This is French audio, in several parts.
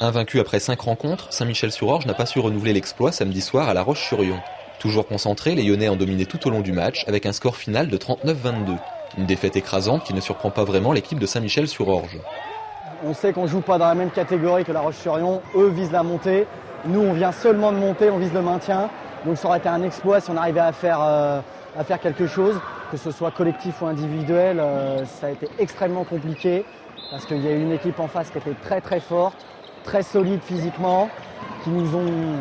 Invaincu après 5 rencontres, Saint-Michel-sur-Orge n'a pas su renouveler l'exploit samedi soir à La Roche-sur-Yon. Toujours concentrés, les Lyonnais ont dominé tout au long du match avec un score final de 39-22. Une défaite écrasante qui ne surprend pas vraiment l'équipe de Saint-Michel-sur-Orge. On sait qu'on ne joue pas dans la même catégorie que La Roche-sur-Yon. Eux visent la montée. Nous, on vient seulement de monter, on vise le maintien. Donc ça aurait été un exploit si on arrivait à faire quelque chose, que ce soit collectif ou individuel. Ça a été extrêmement compliqué parce qu'il y a eu une équipe en face qui était très très forte, très solide physiquement, qui nous ont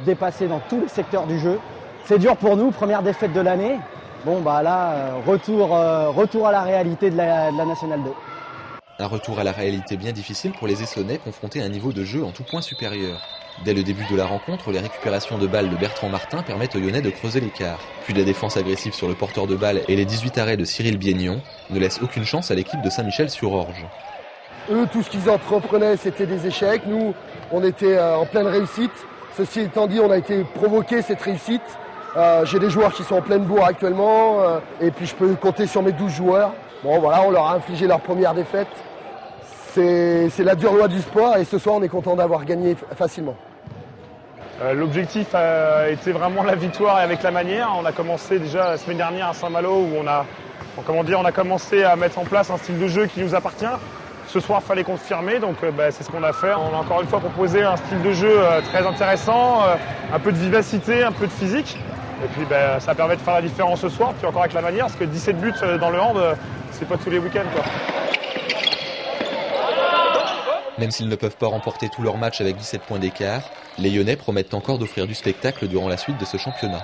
dépassés dans tous les secteurs du jeu. C'est dur pour nous, première défaite de l'année. Bon bah là, retour à la réalité de la Nationale 2. Un retour à la réalité bien difficile pour les Essonnais confrontés à un niveau de jeu en tout point supérieur. Dès le début de la rencontre, les récupérations de balles de Bertrand Martin permettent aux Lyonnais de creuser l'écart. Puis la défense agressive sur le porteur de balles et les 18 arrêts de Cyril Biennion ne laissent aucune chance à l'équipe de Saint-Michel-sur-Orge. Eux, tout ce qu'ils entreprenaient, c'était des échecs. Nous, on était en pleine réussite. Ceci étant dit, on a été provoqué cette réussite. J'ai des joueurs qui sont en pleine bourre actuellement. Et puis je peux compter sur mes 12 joueurs. Bon voilà, on leur a infligé leur première défaite. C'est la dure loi du sport et ce soir, on est content d'avoir gagné facilement. L'objectif a été vraiment la victoire et avec la manière. On a commencé déjà la semaine dernière à Saint-Malo où on a commencé à mettre en place un style de jeu qui nous appartient. Ce soir, il fallait confirmer, donc c'est ce qu'on a fait. On a encore une fois proposé un style de jeu très intéressant, un peu de vivacité, un peu de physique. Et puis ça permet de faire la différence ce soir, puis encore avec la manière, parce que 17 buts dans le hand, c'est pas tous les week-ends, quoi. Même s'ils ne peuvent pas remporter tous leurs matchs avec 17 points d'écart, les Lyonnais promettent encore d'offrir du spectacle durant la suite de ce championnat.